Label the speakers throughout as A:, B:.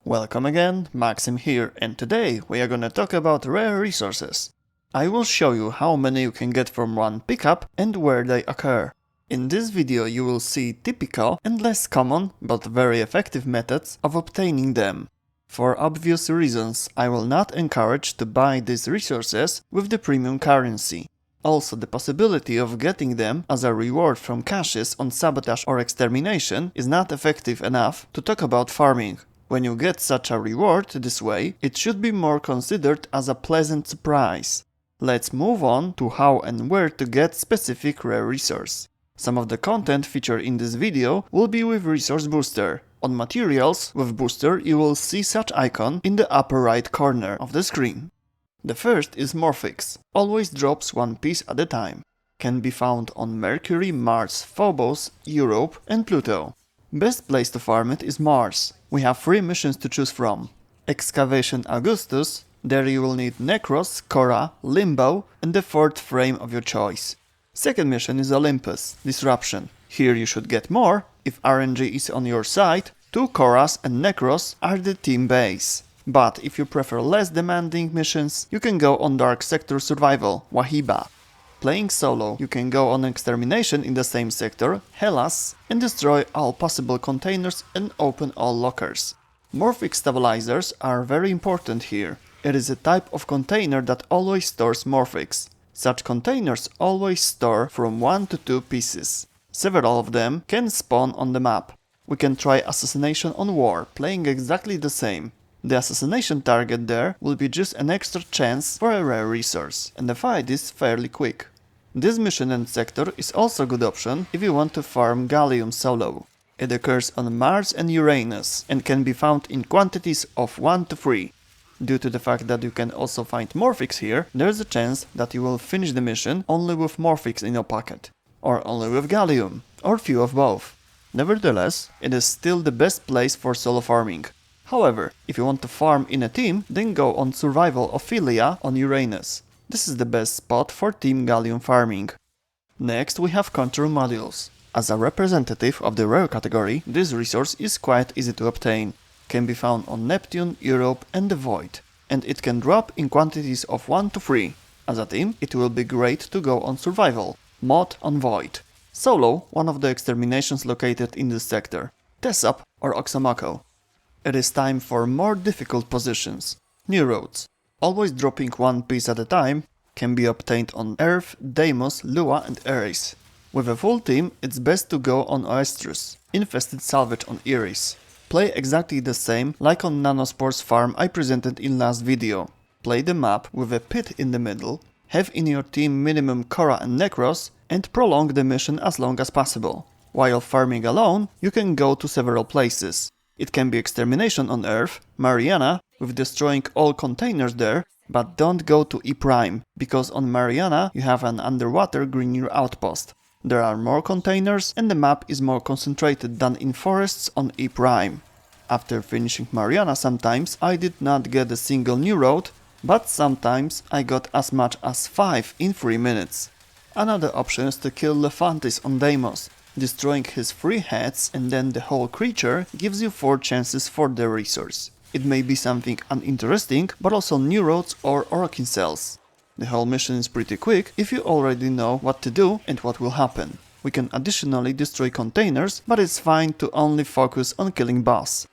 A: Welcome again, Maxim here, and today we are gonna talk about rare resources. I will show you how many you can get from one pickup and where they occur. In this video you will see typical and less common, but very effective methods of obtaining them. For obvious reasons, I will not encourage to buy these resources with the premium currency. Also, the possibility of getting them as a reward from caches on sabotage or extermination is not effective enough to talk about farming. When you get such a reward this way, it should be more considered as a pleasant surprise. Let's move on to how and where to get specific rare resource. Some of the content featured in this video will be with Resource Booster. On Materials with Booster you will see such icon in the upper right corner of the screen. The first is Morphics, always drops one piece at a time. Can be found on Mercury, Mars, Phobos, Europe and Pluto. Best place to farm it is Mars. We have 3 missions to choose from. Excavation Augustus, there you will need Necros, Korra, Limbo and the 4th frame of your choice. Second mission is Olympus, Disruption. Here you should get more, if RNG is on your side, 2 Korras and Necros are the team base. But if you prefer less demanding missions, you can go on Dark Sector Survival, Wahiba. Playing solo, you can go on Extermination in the same sector, Hellas, and destroy all possible containers and open all lockers. Morphic stabilizers are very important here. It is a type of container that always stores Morphics. Such containers always store from 1 to 2 pieces. Several of them can spawn on the map. We can try Assassination on War, playing exactly the same. The assassination target there will be just an extra chance for a rare resource, and the fight is fairly quick. This mission and sector is also a good option if you want to farm Gallium solo. It occurs on Mars and Uranus, and can be found in quantities of 1 to 3. Due to the fact that you can also find Morphics here, there's a chance that you will finish the mission only with Morphics in your pocket, or only with Gallium, or few of both. Nevertheless, it is still the best place for solo farming. However, if you want to farm in a team, then go on Survival Ophelia on Uranus. This is the best spot for Team Gallium farming. Next we have Control Modules. As a representative of the rare category, this resource is quite easy to obtain. Can be found on Neptune, Europe and the Void. And it can drop in quantities of 1 to 3. As a team, it will be great to go on Survival, Mod on Void. Solo, one of the exterminations located in this sector, Tessop or Oxomako. It is time for more difficult positions. Neurodes, always dropping 1 piece at a time, can be obtained on Earth, Deimos, Lua and Eris. With a full team, it's best to go on Oestrus, Infested Salvage on Eris. Play exactly the same like on Nanospor's farm I presented in last video. Play the map with a pit in the middle, have in your team minimum Korra and Necros, and prolong the mission as long as possible. While farming alone, you can go to several places. It can be Extermination on Earth, Mariana, with destroying all containers there, but don't go to E Prime, because on Mariana you have an underwater Greener outpost. There are more containers and the map is more concentrated than in forests on E Prime. After finishing Mariana sometimes I did not get a single Neurode, but sometimes I got as much as 5 in 3 minutes. Another option is to kill Lephantis on Deimos. Destroying his 3 heads and then the whole creature gives you 4 chances for the resource. It may be something uninteresting, but also Neurodes or Orokin cells. The whole mission is pretty quick if you already know what to do and what will happen. We can additionally destroy containers, but it's fine to only focus on killing boss.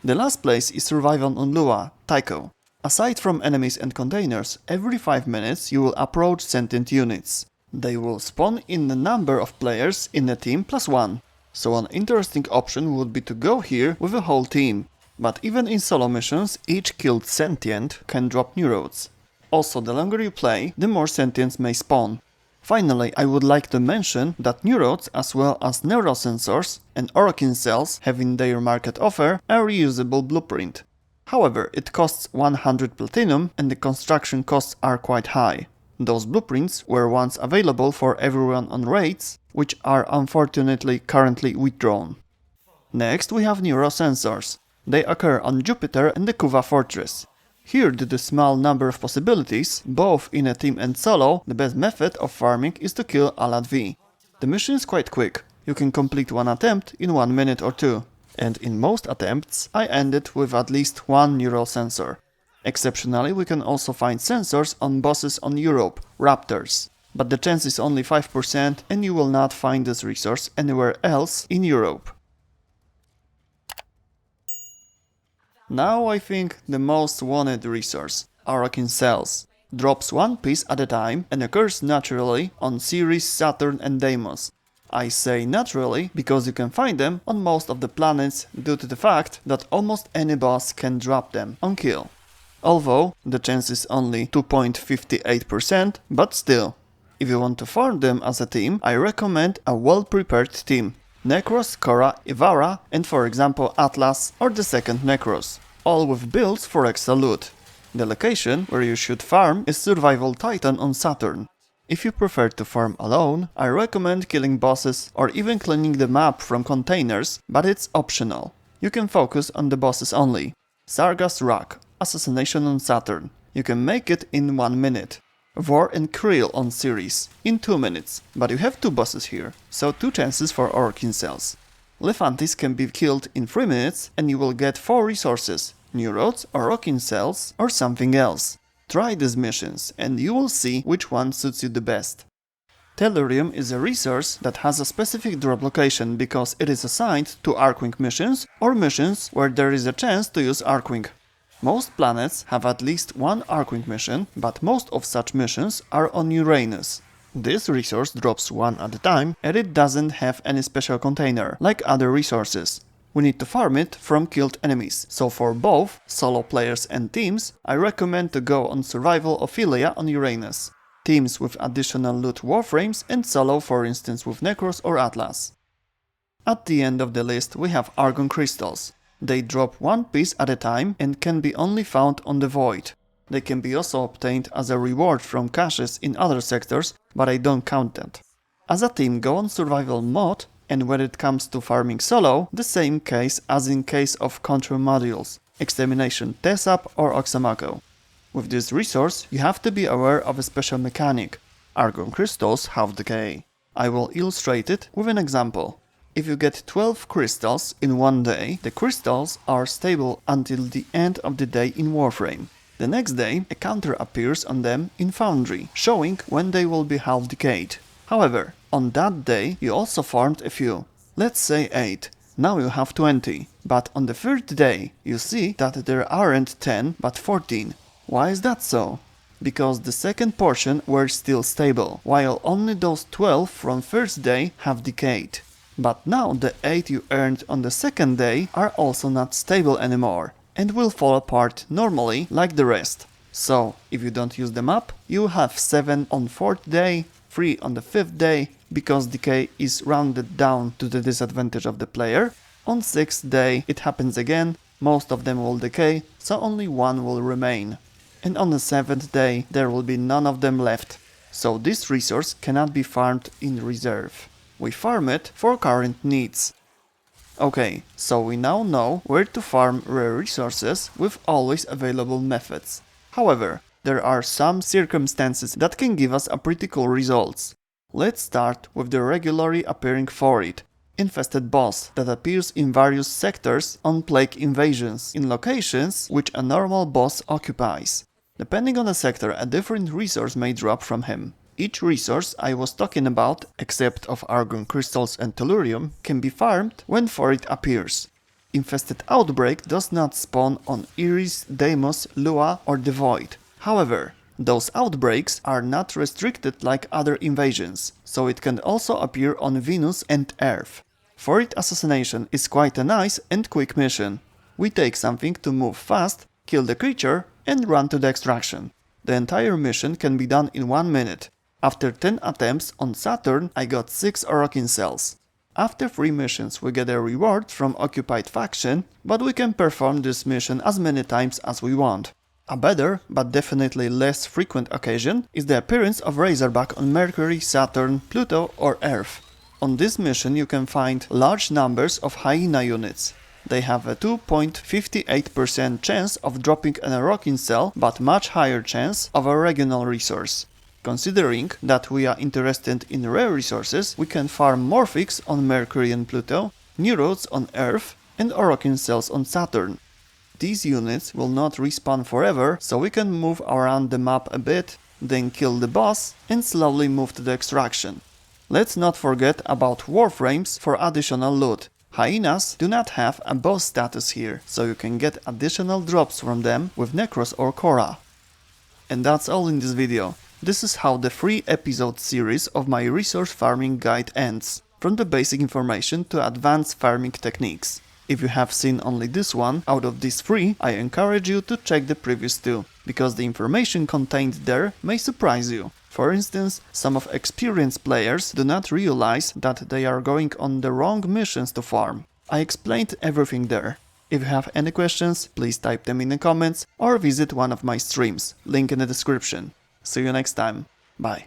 A: The last place is Survival on Lua, Tycho. Aside from enemies and containers, every 5 minutes you will approach sentient units. They will spawn in the number of players in a team +1. So an interesting option would be to go here with a whole team. But even in solo missions, each killed sentient can drop Neurodes. Also, the longer you play, the more sentients may spawn. Finally, I would like to mention that Neurodes as well as neurosensors and Orokin cells have in their market offer a reusable blueprint. However, it costs 100 platinum and the construction costs are quite high. Those blueprints were once available for everyone on raids, which are unfortunately currently withdrawn. Next we have neurosensors. They occur on Jupiter and the Kuva Fortress. Here, due to the small number of possibilities, both in a team and solo, the best method of farming is to kill Alat V. The mission is quite quick. You can complete one attempt in 1 minute or 2. and in most attempts I ended with at least one neural sensor. Exceptionally, we can also find sensors on bosses on Europe, Raptors, but the chance is only 5% and you will not find this resource anywhere else in Europe. Now I think the most wanted resource, Orokin cells. Drops one piece at a time and occurs naturally on Ceres, Saturn and Deimos. I say naturally because you can find them on most of the planets due to the fact that almost any boss can drop them on kill. Although the chance is only 2.58%, but still. If you want to farm them as a team, I recommend a well-prepared team. Necros, Korra, Ivara and for example Atlas or the second Necros, all with builds for extra loot. The location where you should farm is Survival Titan on Saturn. If you prefer to farm alone, I recommend killing bosses or even cleaning the map from containers, but it's optional. You can focus on the bosses only. Sargas Rock, Assassination on Saturn. You can make it in 1 minute. Vor and Krill on Ceres, in 2 minutes, but you have 2 bosses here, so 2 chances for Orokin cells. Lephantis can be killed in 3 minutes and you will get 4 resources, Neurodes, Orokin cells or something else. Try these missions and you will see which one suits you the best. Tellurium is a resource that has a specific drop location because it is assigned to Arcwing missions or missions where there is a chance to use Arcwing. Most planets have at least one Arcwing mission, but most of such missions are on Uranus. This resource drops one at a time and it doesn't have any special container, like other resources. We need to farm it from killed enemies, so for both solo players and teams, I recommend to go on Survival Ophelia on Uranus. Teams with additional loot Warframes and solo for instance with Necros or Atlas. At the end of the list we have Argon crystals. They drop one piece at a time and can be only found on the Void. They can be also obtained as a reward from caches in other sectors, but I don't count that. As a team go on survival mode, and when it comes to farming solo, the same case as in case of control modules, Extermination Tesap or Oxamako. With this resource you have to be aware of a special mechanic. Argon crystals have decay. I will illustrate it with an example. If you get 12 crystals in one day, the crystals are stable until the end of the day in Warframe. The next day, a counter appears on them in Foundry, showing when they will be half decayed. However, on that day you also farmed a few, let's say 8, now you have 20, but on the third day you see that there aren't 10 but 14. Why is that so? Because the second portion were still stable, while only those 12 from first day have decayed. But now the 8 you earned on the second day are also not stable anymore and will fall apart normally like the rest. So, if you don't use them up, you have 7 on 4th day, 3 on the 5th day, because decay is rounded down to the disadvantage of the player. On 6th day it happens again, most of them will decay, so only 1 will remain. And on the 7th day there will be none of them left. So this resource cannot be farmed in reserve. We farm it for current needs. Okay, so we now know where to farm rare resources with always available methods. However, there are some circumstances that can give us a pretty cool results. Let's start with the regularly appearing Phorid, infested boss that appears in various sectors on plague invasions in locations which a normal boss occupies. Depending on the sector, a different resource may drop from him. Each resource I was talking about, except of Argon crystals and Tellurium, can be farmed when Phorid appears. Infested Outbreak does not spawn on Iris, Deimos, Lua or the Void. However, those outbreaks are not restricted like other invasions, so it can also appear on Venus and Earth. Phorid Assassination is quite a nice and quick mission. We take something to move fast, kill the creature and run to the extraction. The entire mission can be done in 1 minute. After 10 attempts on Saturn, I got 6 Orokin cells. After 3 missions we get a reward from occupied faction, but we can perform this mission as many times as we want. A better, but definitely less frequent occasion is the appearance of Razorback on Mercury, Saturn, Pluto or Earth. On this mission you can find large numbers of hyena units. They have a 2.58% chance of dropping an Orokin cell, but much higher chance of a regional resource. Considering that we are interested in rare resources, we can farm Morphics on Mercury and Pluto, Neurodes on Earth, and Orokin cells on Saturn. These units will not respawn forever, so we can move around the map a bit, then kill the boss and slowly move to the extraction. Let's not forget about Warframes for additional loot. Hyenas do not have a boss status here, so you can get additional drops from them with Necros or Korra. And that's all in this video. This is how the 3-episode series of my resource farming guide ends, from the basic information to advanced farming techniques. If you have seen only this one out of these 3, I encourage you to check the previous 2, because the information contained there may surprise you. For instance, some of experienced players do not realize that they are going on the wrong missions to farm. I explained everything there. If you have any questions, please type them in the comments or visit one of my streams, link in the description. See you next time. Bye.